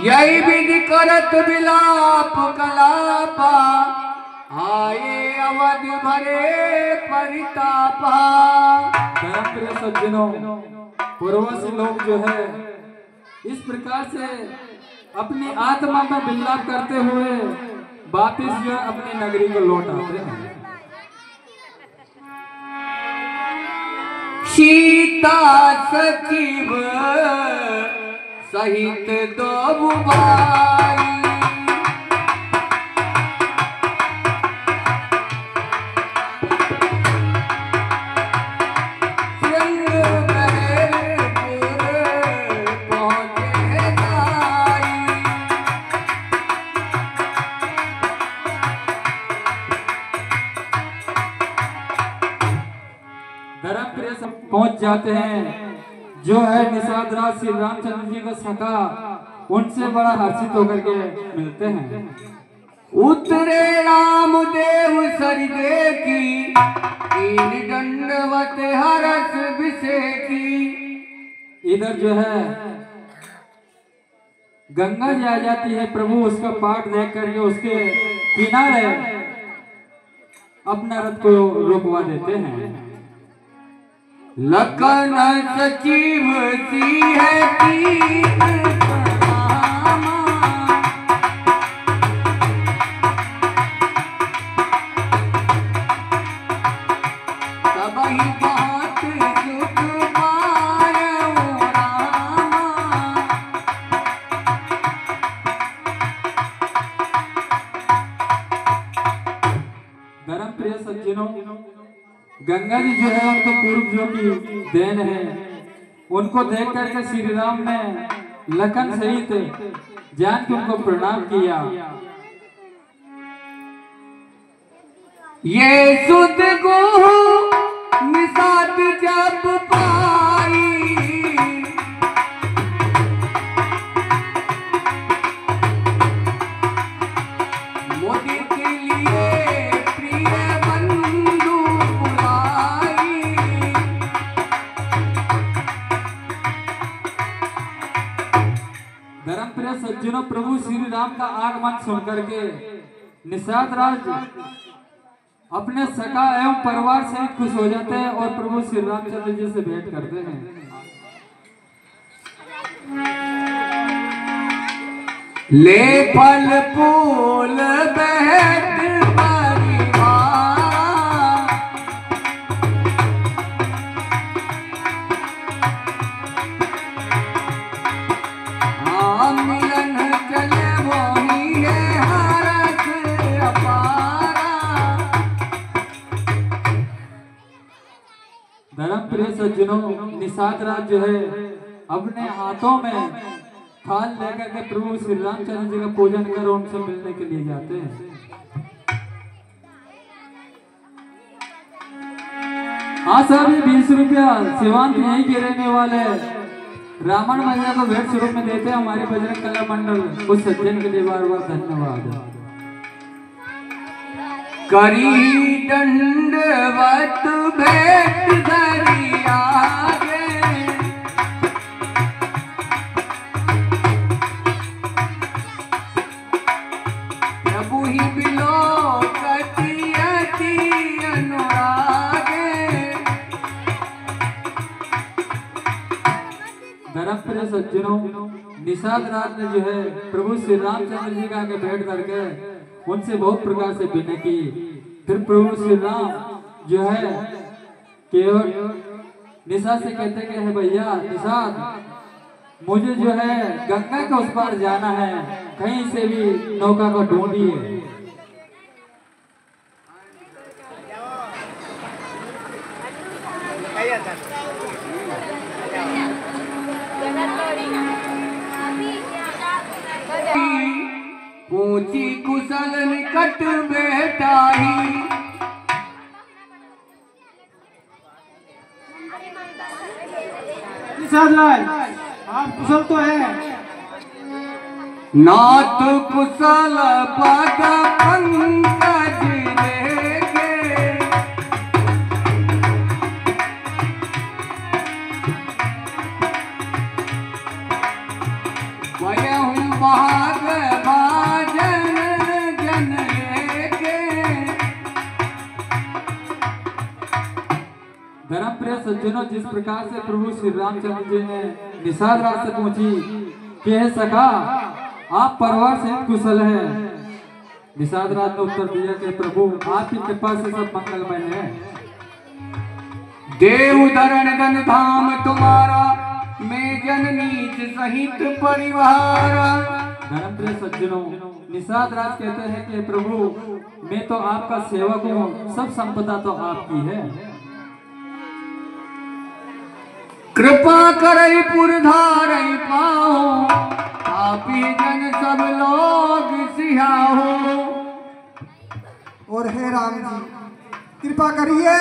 यही विधि करत विलाप कलापा आए अवध भरे परितापा। प्रिय सज्जनों, पूर्वज लोग जो है इस प्रकार से अपनी आत्मा में विलाप करते हुए वापिस जो अपनी नगरी को लौट आते हैं। सीता सचिव सहित दो भाई धर्मप्रिय सब पहुंच जाते हैं। जो है निषाद राज श्री रामचंद्र जी का सखा, उनसे बड़ा हर्षित होकर के मिलते हैं। उतरे रामदेव सरिदे की दंडवत हरस विषे की। इधर जो है गंगा जी आ जाती है। प्रभु उसका पाठ देख करके उसके किनारे अपना रथ को रोकवा देते हैं। लखन सचिव सी है तीर प्रणामा, सबहि बात सुख पायो रामा। धर्मप्रिय सज्जनों, गंगा जी जो है उनको पूर्वजों की देन है। उनको देख करके श्री राम ने लखन सहित जान के उनको प्रणाम किया। ये सुध को निषाद जब पाई, मोदी के लिए प्रिय बंधु बुलाई। धर्मप्रिय सज्जनों, प्रभु श्री राम का आगमन सुनकर के निषाद राज अपने सखा एवं परिवार सहित खुश हो जाते हैं और प्रभु श्री रामचंद्र जी से भेंट करते हैं। ले फल फूल बैठ परिवार, हाँ मिलन चले वही है हरस अपारा। धर्मप्रिय सज्जनों, निषाद राज जो है अपने हाथों में थाल लेकर के प्रभु श्री रामचंद्र जी का पूजन कर उनसे मिलने के लिए जाते हैं। हाँ साहब, ये 20 रुपया शिवांत यहीं के रहने वाले रावण मैया को भेंट स्वरूप में देते हैं हमारे बजरंग कला मंडल। उस सज्जन के लिए बार बार धन्यवाद। करी दंडवत भेंट धरी आगे, धर्म प्रिय सज्जनों, निषाद राज ने जो है प्रभु श्री रामचंद्र जी का आगे बैठ करके उनसे बहुत प्रकार से विनय की। फिर प्रभु श्री राम जो है केवल निषाद से कहते कि है भैया निषाद, मुझे जो है गंगा के उस पार जाना है, कहीं से भी नौका को ढूंढिए। पूछी कुशल निकट बेटाई, निषाद राज आप कुशल तो है। नाथ कुशल पद पंकज देखे, वयहु भाग भाजन जन लेके। धर्म प्रिय सज्जनों, जिस प्रकार से प्रभु श्री रामचंद्र जी ने निषाद राज से पूछी कि हे सखा, आप परिवार से कुशल है। निषाद राज ने उत्तर दिया कि प्रभु आपकी कृपा से सब मंगलमय है। देव धरण धन धाम तुम्हारा, मैं जन नीच सहित परिवार। धर्म प्रिय सज्जनों, निषाद राज कहते हैं कि प्रभु मैं तो आपका सेवक हूँ, सब संपदा तो आपकी है। कृपा करई पुरधारई पाओ, आपी जन सब लोग सिहाओ। और हे राम जी कृपा करिए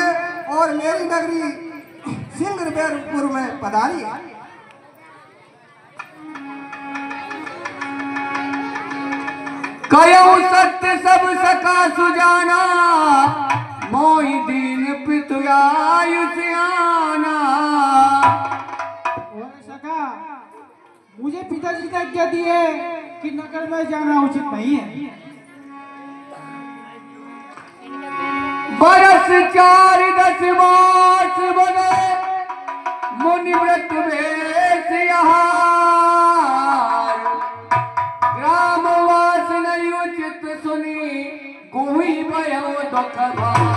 और मेरी नगरी सिंगरपुर में पधारिए। कयो सत्य सब सका सुजाना, मोहि दीन पितु आयुष्याना। मुझे पिताजी ने क्या दिए कि नगर में जाना उचित नहीं है। बरस 4-10 मास बने, मुनि व्रत भेष आहार। ग्रामवास नहीं उचित सुनी, गुही भयो दुख भार।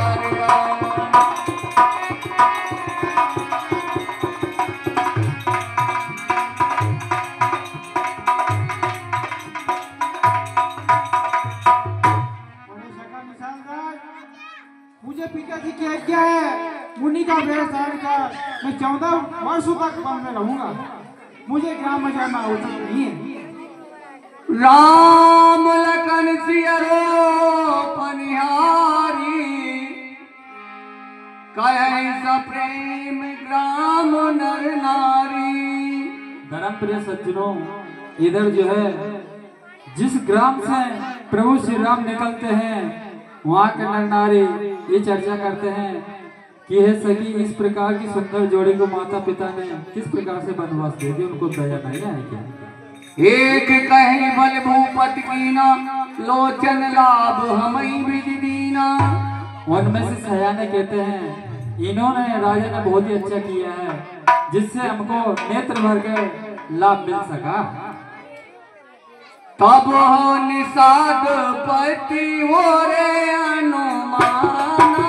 मुझे पिताजी की आज्ञा है, मुनि का वेश धारण कर मैं 14 वर्षों तक वन में रहूंगा। मुझे ग्राम में जाना उचित नहीं है। राम लखन सियरो पनिहारी, कहे सप्रेम ग्राम नर नारी। धर्म प्रिय सज्जनों, इधर जो है जिस ग्राम से प्रभु श्री राम निकलते हैं, वहाँ के नर नारी ये चर्चा करते हैं कि हे सखी, इस प्रकार की सुंदर जोड़ी को माता पिता ने किस प्रकार से वनवास दे दिया, उनको दया नहीं है क्या? एक कहे बल भूपति कीना, लोचन लाभ हमई विज दीना। उनमें से सयाने कहते हैं इन्होंने राजा ने बहुत ही अच्छा किया है, जिससे हमको नेत्र भर के लाभ मिल सका। तब हो निषाद पति हो रे अनुमाना,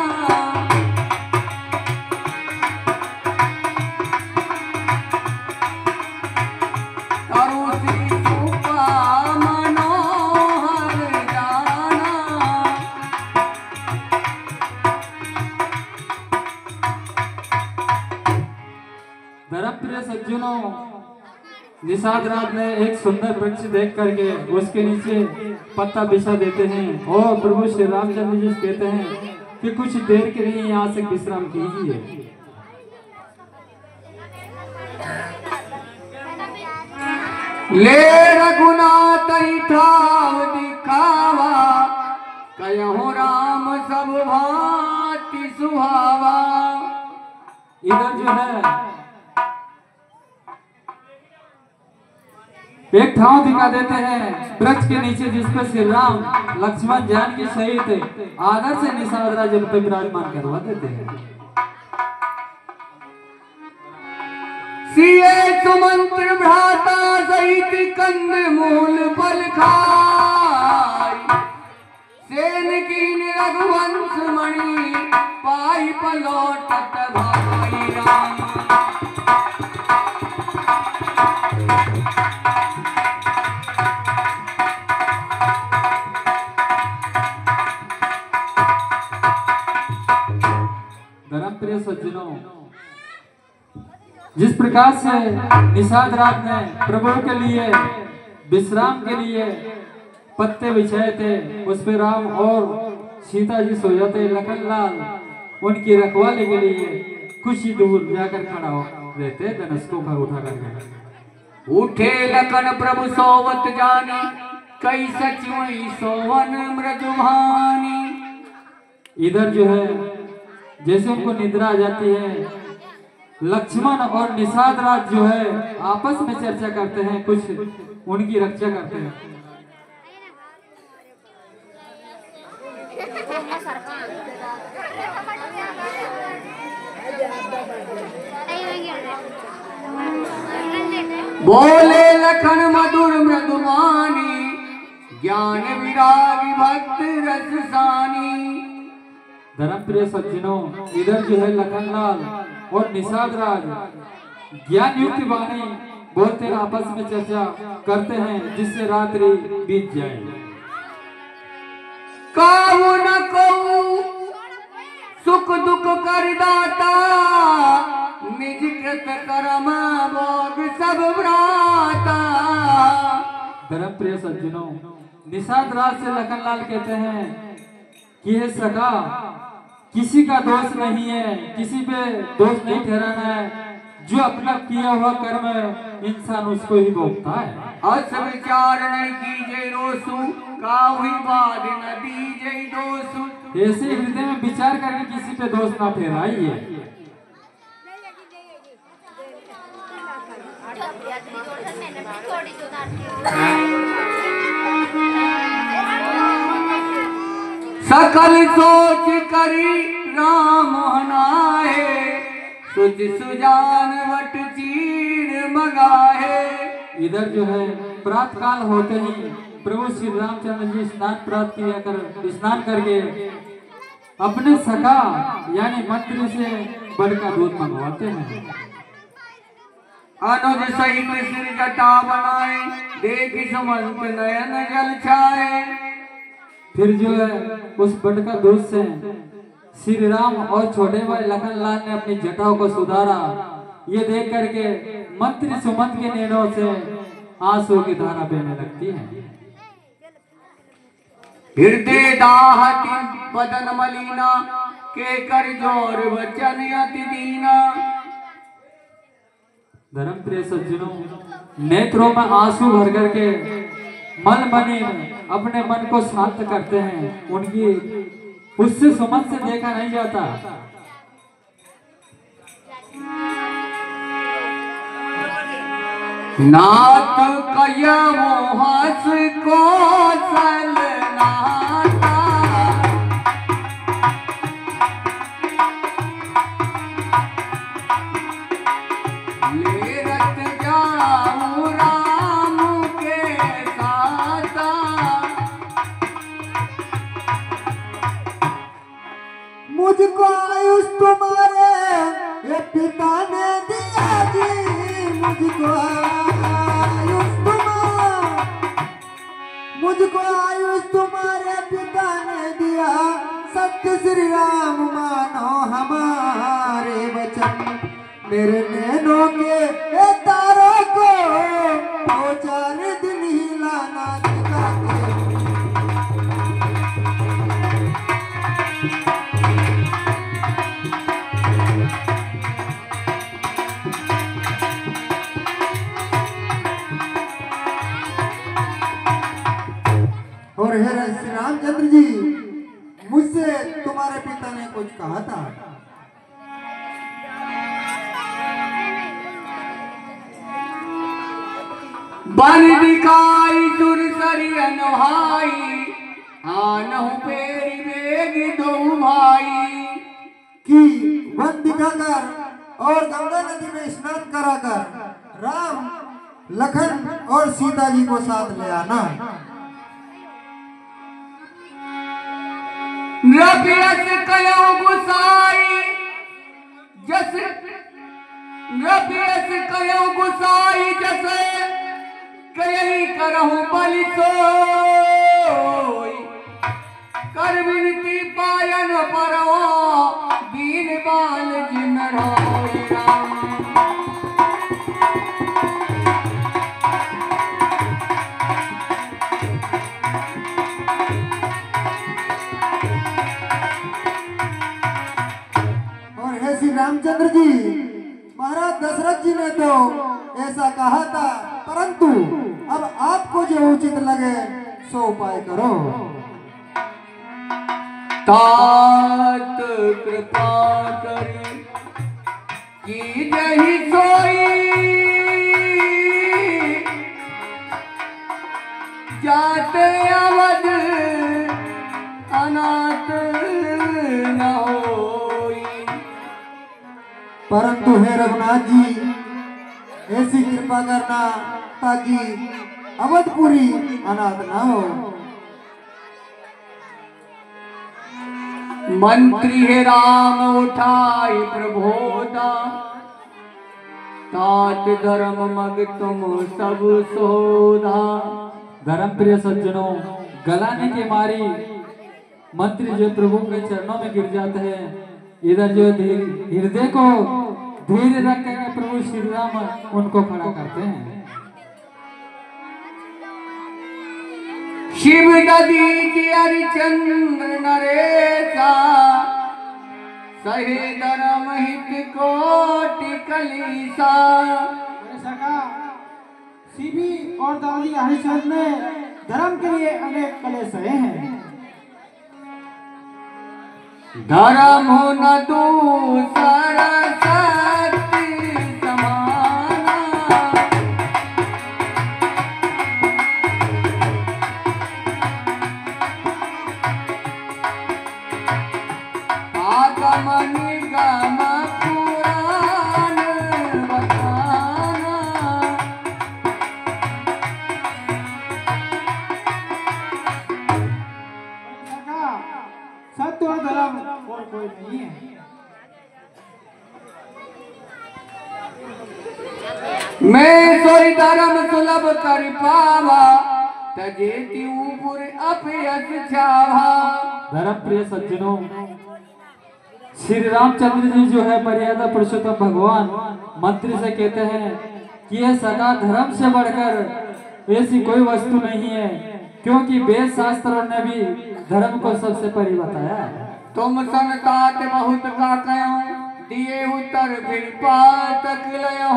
तरुषि सुपा मनोहर जाना। धर्म प्रिय सज्जनों, निषाद राज ने एक सुंदर वृक्ष देख करके उसके नीचे पत्ता बिछा देते हैं और प्रभु श्री रामचंद्र जी कहते हैं कि कुछ देर के लिए यहाँ से विश्राम कीजिए। ले रघुनाथ ठाव दिखावा, कहो राम सब भांति सुहावा। इधर जो है एक ठाव दिखा देते हैं वृक्ष के नीचे, जिस पर श्री राम लक्ष्मण जानकी सहित आदर से निषाद राज उन पर विराजमान करवा देते हैं। सिए सुमंत्र भ्राता सहित कंद मूल फल खाई सेन कीन रघुवंश मणि पाई पलोटत भाई राम। धर्म प्रिय सज्जनों, जिस प्रकार से निषाद रात ने प्रभु के लिए विश्राम के लिए पत्ते बिछाए थे, उस पे राम और सीता जी सो जाते, लखन लाल उनकी रखवाली के लिए कुछ ही दूर जाकर खड़ा हो रहते, धनुष को उठा करके। उठे लखन प्रभु सोवत जानी कई सचुई सोवन मृदुभानी। इधर जो है जैसे उनको निद्रा आ जाती है, लक्ष्मण और निषाद राज जो है आपस में चर्चा करते हैं, कुछ उनकी रक्षा करते हैं। बोले लखन मधुर मृदुवानी ज्ञान विरागी भक्त रससानी। धर्म प्रिय सज्जनों, इधर जो है लखनलाल और निषाद राज ज्ञान युक्त वाणी बोलते आपस में चर्चा करते हैं, जिससे रात्रि बीत जाए। काहू न कहू सुख दुख कर दाता निज कृत कर्म भोग सब भ्राता। धर्म प्रिय सज्जनों, निषाद राज से लखनलाल कहते हैं कि हे सखा, किसी का दोष नहीं है, किसी पे दोष नहीं ठहराना है, जो अपना किया हुआ कर्म है इंसान उसको ही भोगता है। अस विचार नहीं कीजे रोसु काहू बाध न दीजे दोसु। ऐसे हृदय में विचार करके किसी पे दोष ना ठहराइए। सकल सोच करी राम हनाए सुज सुजान वट चीर मंगाए। इधर जो है प्रातः काल होते ही प्रभु श्री रामचंद्र जी स्नान करके अपने सखा यानी मंत्री से बड़ का दूध मंगवाते हैं। अनुज सहित सिर जटा बनाए देख सुमंत नयन जल छाए। फिर जो है उस बड़ का दूध से श्री राम और छोटे भाई लखनलाल ने अपनी जटाओं को सुधारा। ये देख करके मंत्री सुमंत के नैनों से आंसू की धारा बहने लगती है। हृदय दाहति बदन मलिना के कर जोर वचन अति दीना। धर्म प्रिय सज्जनों, नेत्रों में आंसू भर करके मन मनी अपने मन को शांत करते हैं। उनकी उससे सुमन से देखा नहीं जाता। नाथ कया मोहस कौशल नाता ले रत जाऊं राम के साता। मुझको आयुष तुम्हारे ये पिता ने दिया जी, मुझको आयुष तुम्हारे पिता ने दिया। सत्य श्री राम मानो हमारे वचन, मेरे नैनों के तारों को 2-4 दिन ही लाना दिखाते। और हे श्री रामचंद्र जी, मुझसे तुम्हारे पिता ने कुछ कहा था। बन दिखाई सुरसरी अनुहाई आनहु पेरी बेग दो भाई। कि वन दिखाकर और गंगा नदी में स्नान कराकर राम, लखन और सीता जी को साथ ले आना। नृपयस कयो गुसाई जस, नृपयस कयो गुसाई जस, कयहि करहु बलि सोई। कर विनती पायन परवा, दीन बाल जिन रोई राम। रामचंद्र जी, महाराज दशरथ जी ने तो ऐसा कहा था, परंतु अब आपको जो उचित लगे सो उपाय करो। तात कृपा करी की जही सोई, जाते अवध अनाथ न होई। परंतु हे रघुनाथ जी, ऐसी कृपा करना ताकि अवधपुरी अनाथ न हो। मंत्री हे राम उठाई प्रभोदा, तात धर्म मग तुम सब सोधा। धर्म प्रिय सज्जनों, गलाने की मारी मंत्री जो प्रभु के चरणों में गिर जाते हैं, इधर जो हृदय को धीरे रख कर प्रभु श्री राम उनको खड़ा करते हैं। शिव ददीच हरिचंद्र नरेशा, सहे धर्म हित कोटि कलीसा। शिवी और दादी हरिचंद्र ने धर्म के लिए अनेक कलेश सहे हैं। धर्म न दूसर शक्ति समाना, आगम निगम पुराण बताना। सत्य और धर्म और कोई नहीं है। मैं सोई धर्म सुलभ कर पावा, तजेति ऊपर अपयस छावा। धर्म प्रिय सज्जनों, श्री रामचंद्र जी जो है मर्यादा पुरुषोत्तम भगवान मंत्री से कहते हैं कि यह सदा धर्म से बढ़कर ऐसी कोई वस्तु नहीं है, क्योंकि वेद शास्त्रों ने भी धर्म को सबसे परि बताया है। तुम संतात बहुत का कयो, दिए उत्तर फिर पातक लयो।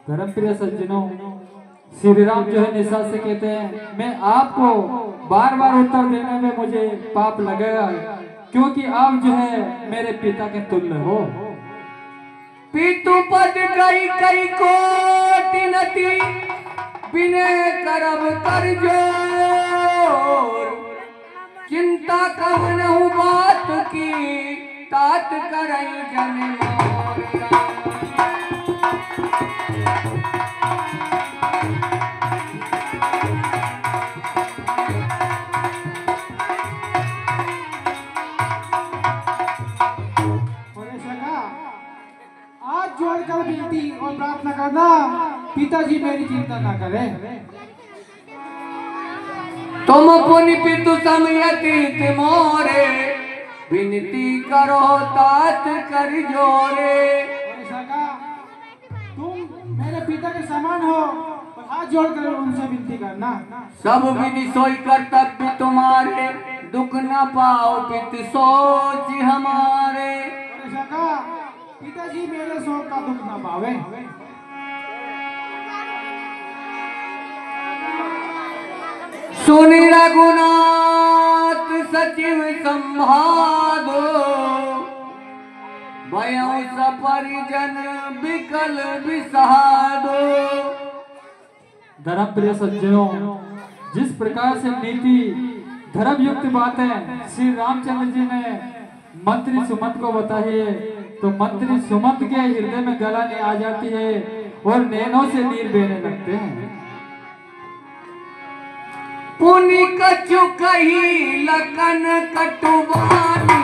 धर्म प्रिय सज्जनों, श्री राम जो है निशा से कहते हैं, मैं आपको बार बार उत्तर देने में मुझे पाप लगेगा, क्योंकि आप जो है मेरे पिता के तुल्य हो। पितु पद कई कई कोटि नति, बिने करब कर जोर। चिंता कब नहु बात की, तात करई जन मोर। आज जोड़कर विनती और प्रार्थना करना, पिताजी मेरी चिंता ना करें। तुम पुनि पितु समयतीत मोरे, विनती करो तात कर जोरे। तुम मेरे पिता के समान हो, और हाथ जोड़कर उनसे विनती करना। सब विधि सोई कर्तव्य तुम्हारे, दुख न पाओ पित सोच हमारे। पिताजी मेरे शोक का दुख न पावे। सुनि रघुनाथ सचिव संभादो, भयउ सपरिजन विकल विषादो। धर्म प्रिय सज्जनों, जिस प्रकार से नीति धर्म युक्त बातें श्री रामचंद्र जी ने मंत्री सुमंत को बताई है, तो मंत्री सुमंत के हृदय में गलाने आ जाती है और नैनों से नीर बहने लगते हैं। पुनि कछु कही लखन कटुबानी,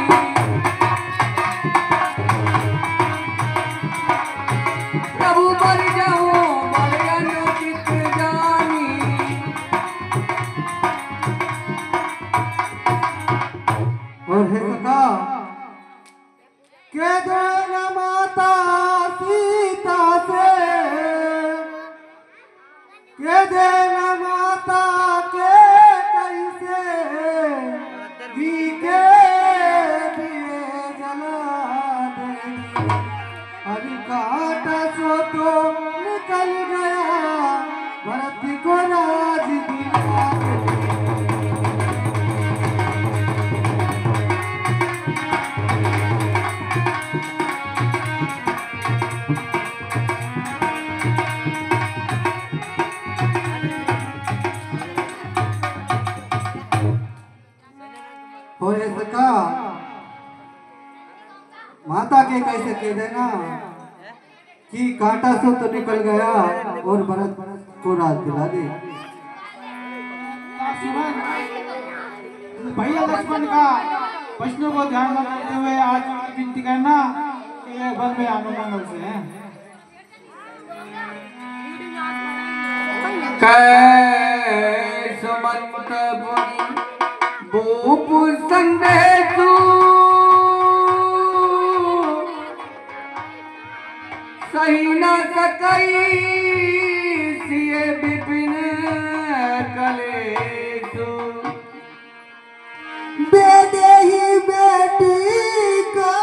प्रभु बर जाऊं बर अनुचित जानी। और है सका के देना माता सीता से, के देना माता के कैसे दी के दिए जला दे। हरि काटा सो तो निकल गया भरत को राज दिला दे। हो सका माता के कैसे कह देना कि कांटा सो तो निकल गया और भरत को राज दिला दे। भैया लक्ष्मण का प्रश्नों को ध्यान में रखते हुए आज विनती करना कि ये वन में अनुमंगल से है। सुमंत भूप संदेशु सही न सकई सिए विपिन कलेशु। बेदेही बेटी को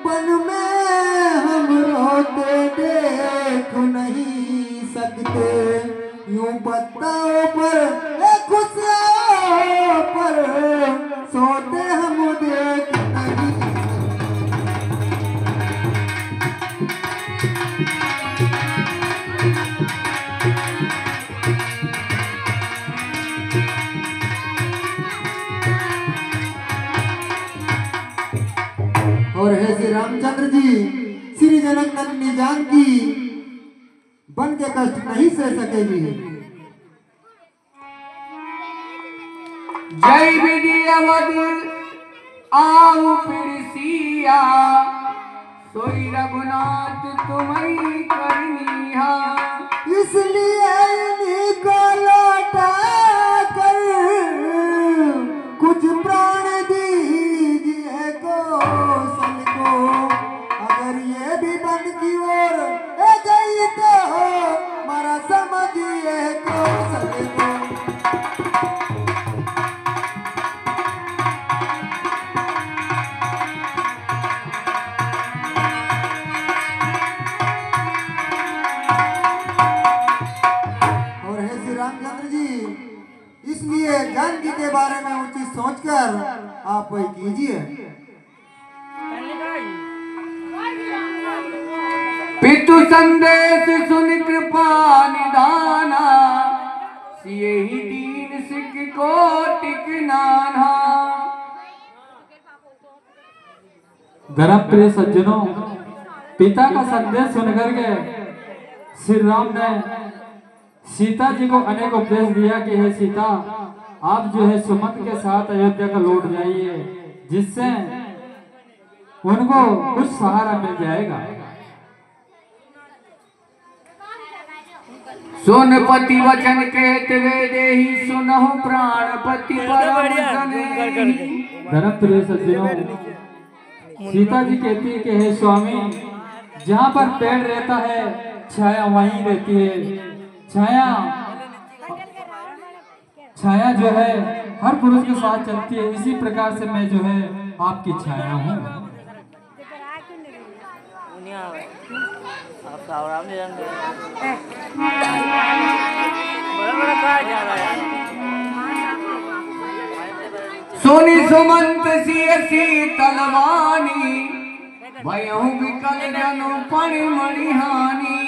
वन में हम रोते देख नहीं सकते। यूं बताओ पर खुशियों पर सोते हम देख नहीं। और है श्री रामचंद्र जी श्री जनक नंदिनी जानकी बन के कष्ट नहीं सह सकेगी। जय विधि अवध आऊ पिरसिया, सोई रघुनाथ तुम्हें करनिहा। इसलिए इन्हीं को लौटा कर कुछ प्राण दीजिए कौशल को। अगर ये भी बन की ओर गई तो मारा समझिए कौशल को। रामचंद्र जी इसलिए जानकी के बारे में उचित सोचकर आप वही कीजिए। पितु संदेश सुन कृपा निधाना, सिए ही दीन सिख को टिक नाना। धर्म प्रिय सज्जनों, पिता का संदेश सुनकर के श्री राम ने सीता जी को अनेक उपदेश दिया कि हे सीता, आप जो है सुमंत के साथ अयोध्या का लौट जाइए, जिससे उनको कुछ सहारा मिल जाएगा। सुन पति वचन कहते वे देहि, सुनहु प्राणपति परम सनेही। धर्म प्रिय सज्जनों, सीता जी कहती है कि हे स्वामी, जहाँ पर पेड़ रहता है छाया वहीं रहती है। छाया जो है हर पुरुष के साथ चलती है, इसी प्रकार से मैं जो है आपकी छाया हूँ। सोनी सुमंत सिय शीतलवानी, भयहु विकल जनु पणि मणिहानी।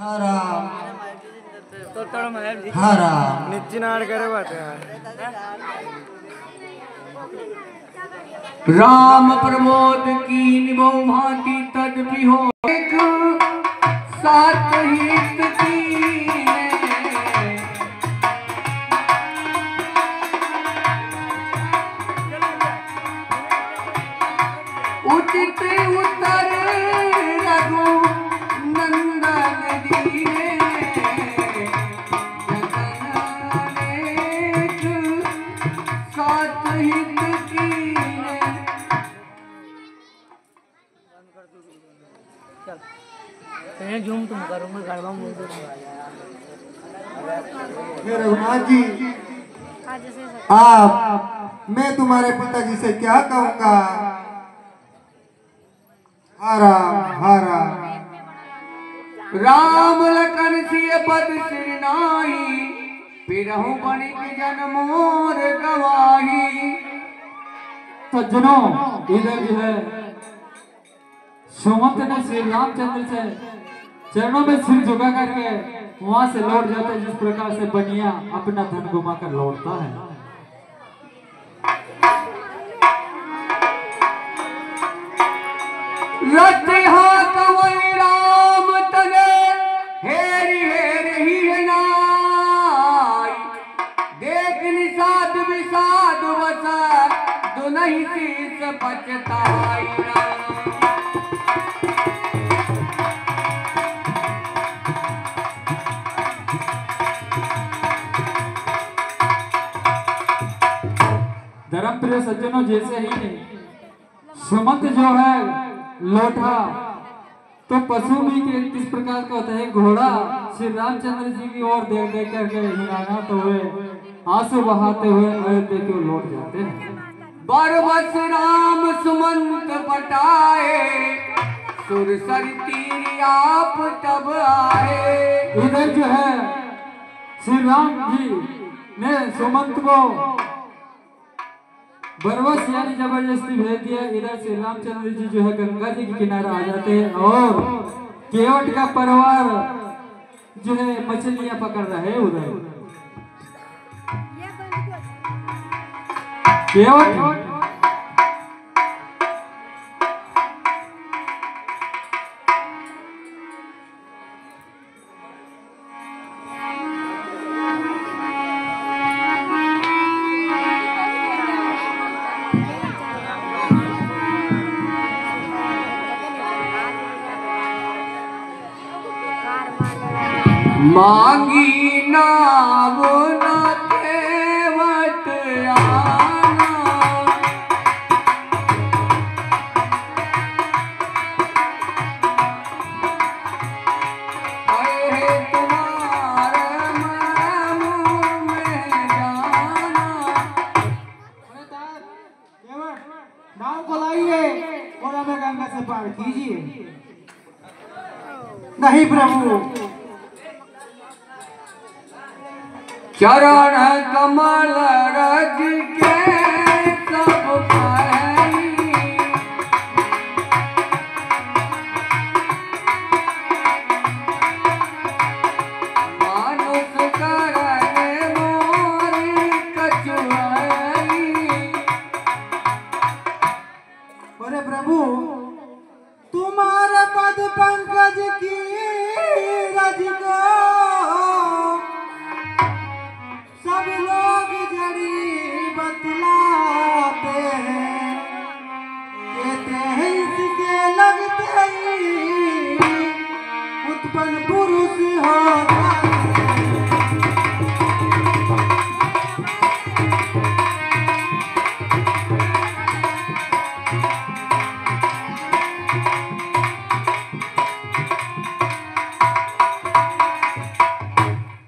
हरा हरा निच्चिनाड़ करे बात है। राम प्रमोद की निभो भांति तदपि हो एक सात हित कीने। उचित उत्तर रघु नंदन दीने। जगन एक सात हित कीने। जूम तुम करूंगा गड़बड़ बोल दो। रघुनाथ जी, आप मैं तुम्हारे पिताजी से क्या कहूँगा। हारा हारा राम लखन सिय पद सिर नाई। पिरहु बणिक जन मोर गवाही। सज्जनों, इधर जो है सुमंत ने श्री रामचंद्र से चरणों में सिर झुका करके वहां से लौट जाता है, जिस प्रकार से बनिया अपना धन घुमा कर लौटता है। रतिहा कंवई राम तने हेरी हेरी ही नाई। देख निषाद विषाद वसा दुनहि शीस बचताई। धर्म प्रिय सज्जनों, जैसे ही सुमंत जो है लौटा तो पशु भी किस प्रकार का होता है। घोड़ा श्री रामचंद्र जी की ओर देख देख करके हिलाते हुए आंसू बहाते हुए अयोध्या की ओर लौट जाते हैं। बरबस राम सुमंत पटाए। सुरसर तीर आप तब आए। इधर जो है श्री राम जी ने सुमंत को बरबस यानी जबरदस्ती भेज दिया। इधर श्री रामचंद्र जी जो है गंगा जी के किनारे आ जाते हैं और केवट का परिवार जो है मछलियां पकड़ रहे हैं। उधर केवट मांगी नाव न केवट आना। अरे तुम्हारे मुँह में जाना। नाव को लाइए और हमें गंगा से पार कीजिए। नहीं प्रभु, चरण कमल रज के सब पाई। मानुष करने मोर कछुआई। अरे प्रभु, तुम्हारे पद पंकज की रज को सब लोग जड़ी बतलाते हैं। कहते हैं इसके लगते ही उत्पन्न पुरुष होता है।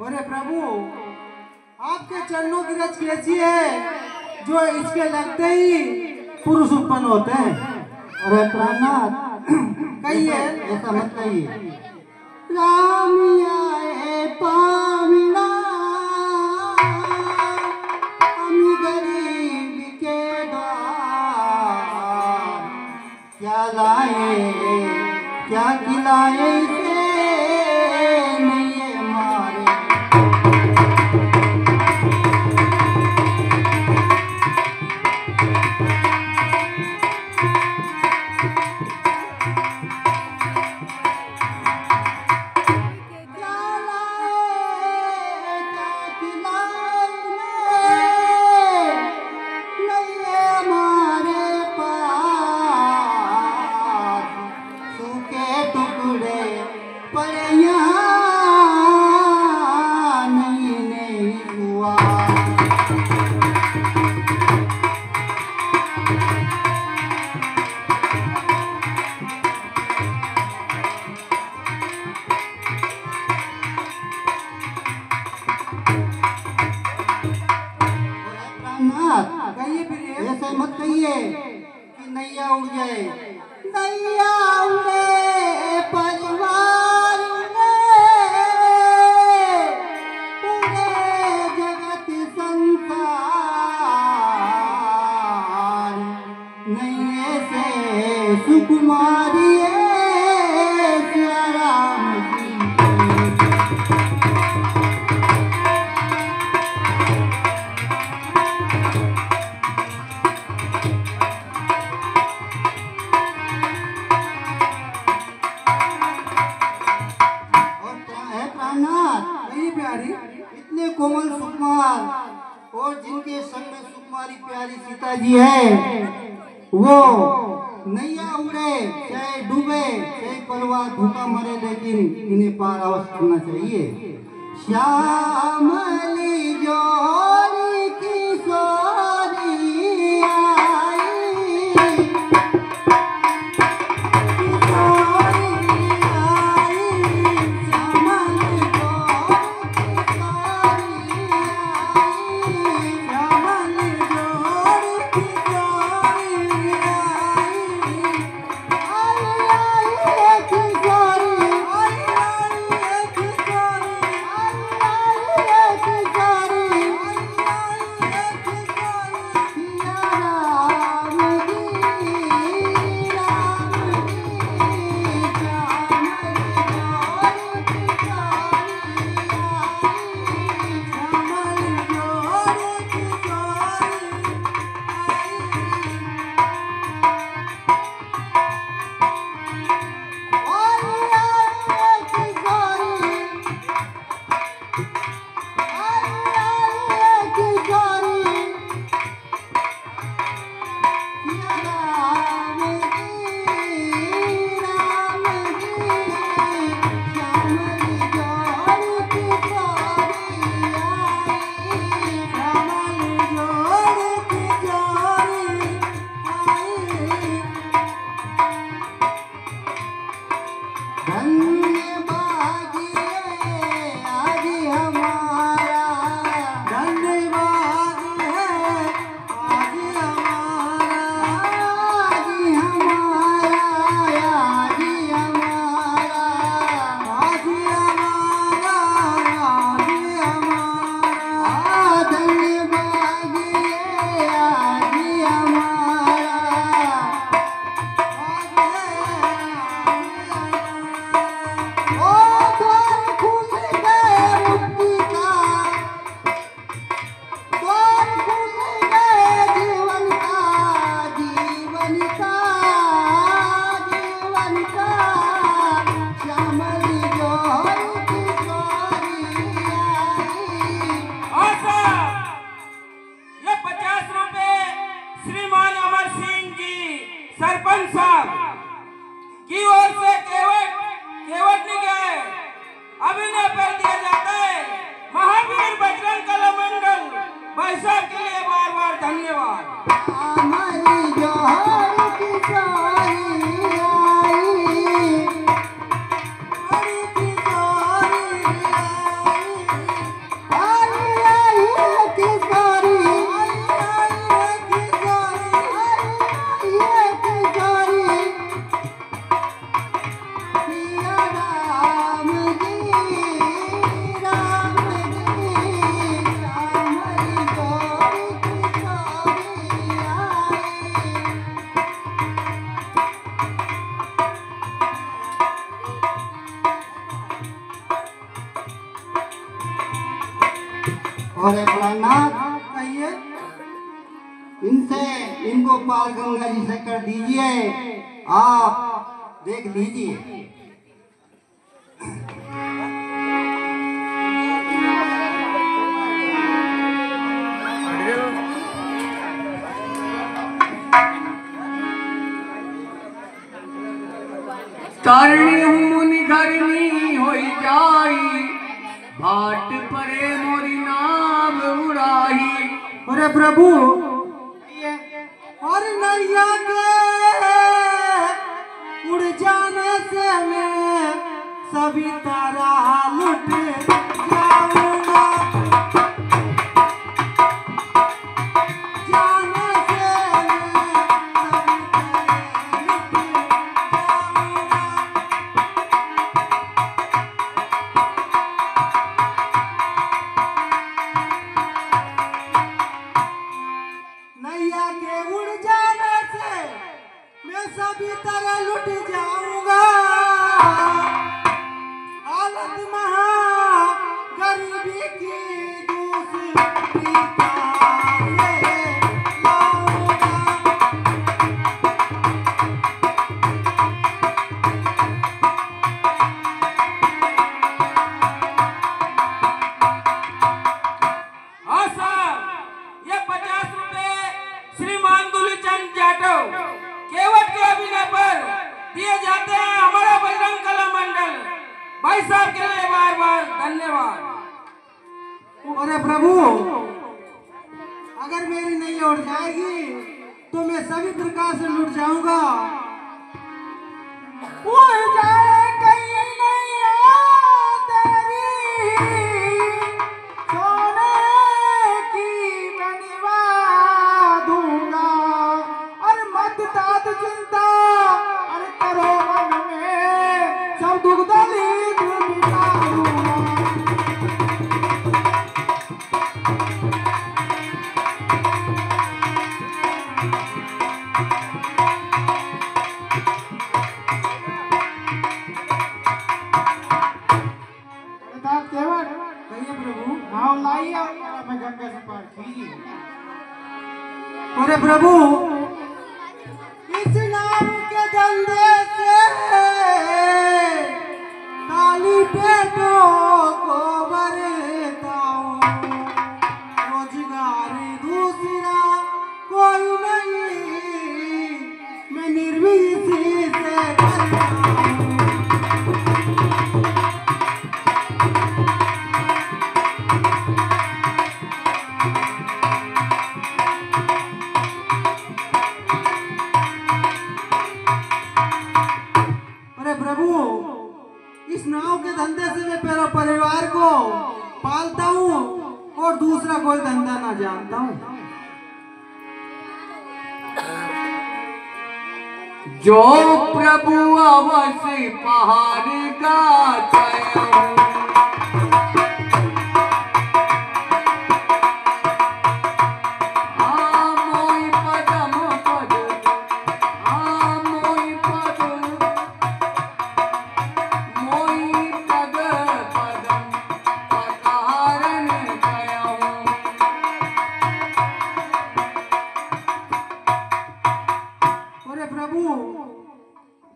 अरे प्रभु, आपके चरणों की रज कैसी है जो इसके लगते ही पुरुष उत्पन्न होते हैं। अरे प्राणनाथ, कहिए, ऐसा मत कहिए। राम आए पाविना हम गरीब के द्वार। क्या लाए क्या खिलाए इसे नहीं मारे। चाहिए कि नैया उड़ जाए। नैया उड़े परिवार उड़े, उड़े जगत संसार, नैये से सुकुमारी राम जी। इतने कोमल सुकुमार और जिनके संग में सुकुमारी प्यारी सीता जी है, वो नैया उड़े चाहे डूबे चाहे परिवार भूखा मरे, लेकिन इन्हें पार अवश्य करना चाहिए। श्यामली जोड़ी किशोरी आई, सरपंच साहब की ओर से केवट निकाय अभिनय कर दिया जाता है। महावीर बजरंग कला मंडल वैशाख के लिए बार बार धन्यवाद। और प्रणाम कहिए इनको पार गंगा जी से कर दीजिए, आप देख लीजिए। तारणी मुनि घरनी होई जाई, भाट परे मोरी नाव उड़ाही। अरे प्रभु और नैया के उड़ जाने से मैं सभी तारा लुट जाऊंगा, जाने से मैं भाई साहब के लिए बार बार धन्यवाद। अरे प्रभु, अगर मेरी नैया उड़ जाएगी तो मैं सभी प्रकार से लुट जाऊंगा। उड़ जाए कहीं नैया तेरी, सोने की मैं निभा दूंगा। अरे मत तात चिंता, अरे करो मन में, सब दुख दर्द मिटा दूंगा। कहिए प्रभु। हाँ लाइए, मैं गंगा से पार कीजिए। अरे प्रभु, इस नाम के धंधे से काली पेटों को भरता हूँ, रोजगार दूसरा कोई नहीं, मैं निर्विधि से करता हूँ। इस नाव के धंधे से मैं मेरा परिवार को पालता हूँ और दूसरा कोई धंधा ना जानता हूँ। जो प्रभु अवश्य पहाड़ का चयन,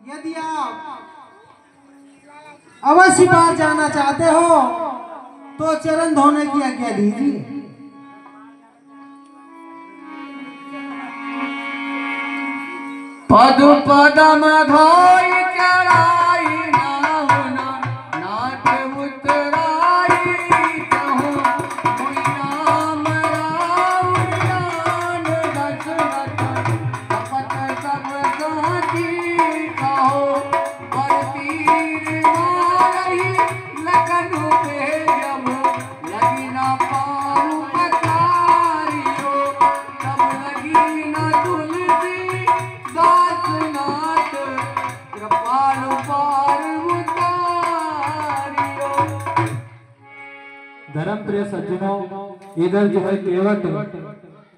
यदि आप अवश्य पार जाना चाहते हो तो चरण धोने की आज्ञा दीजिए। पद पदम धोई चढ़ाई नाहुना, नाथ उतराई कहूँ, कोई राम राम जान दशरथ, कपट सब साथी कहो, पर तीर मारही लखन भेजब, लगी ना पाऊ पकारियो, तब लगी ना तुलसी दासनाथ, कृपाल पार उतारियो। धर्म प्रिय सज्जनों, इधर जो है केवट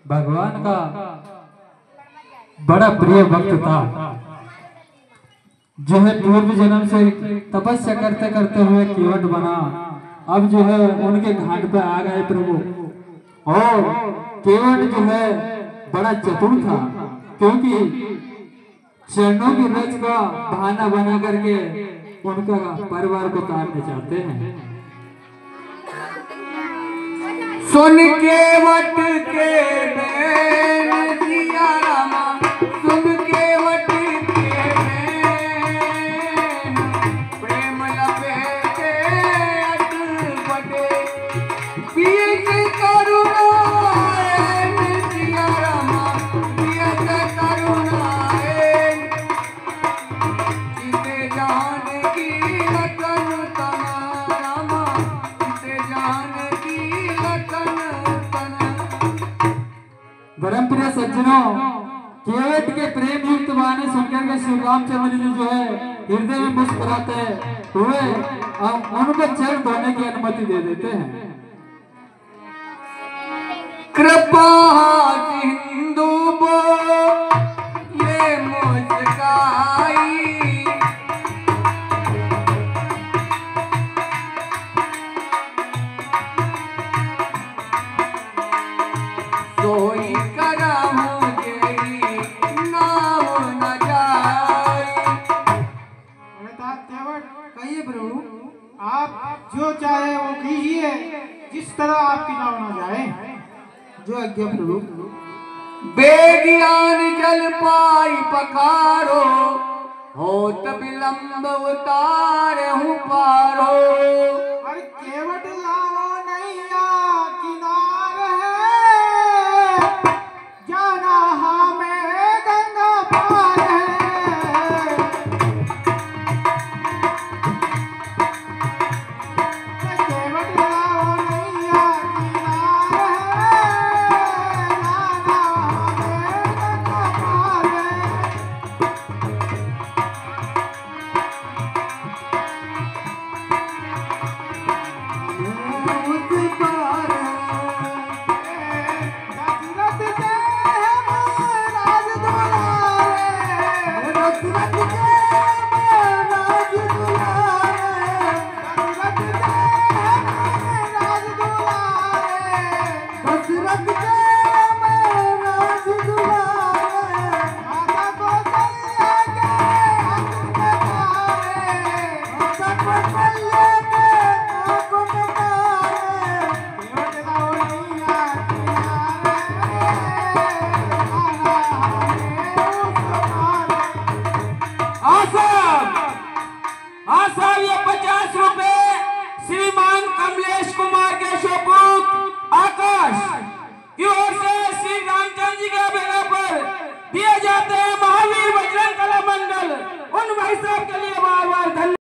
भगवान का बड़ा प्रिय भक्त था, जो है पूर्व जन्म से तपस्या करते करते हुए केवट बना। अब जो है उनके घाट पे आ गए प्रभु। और केवट जो है बड़ा चतुर था, क्योंकि चरणों की रज का बहाना बना करके उनका परिवार को तारने चाहते हैं। सुन केवट के बैन सिया रामा, सुन केवट के बैन, प्रेम लपेटे अटपटे, पीत करुणाएन सिया रामा, पियत करुणाएन, जिसे जान की रतन तना रामा, जिसे जान की रतन तना। धर्म प्रिय सज्जनों, केवट के प्रेम युक्त वाणी सुनकर के श्री रामचंद्र जी जो है हृदय में मुस्कुराते हुए उनको चरण धोने की अनुमति दे देते हैं। कृपा सिंधु बो ये मुस्काई, सोई करहूं जेरी नाव न जाई। कहिए प्रभु। आप जो चाहे वो कीजिए, जिस तरह आपकी नाव न जाए। जो आज्ञा प्रभु। बेज्ञान जल पाई पखारो, होत विलंब उतार हूँ पारो, कल्याण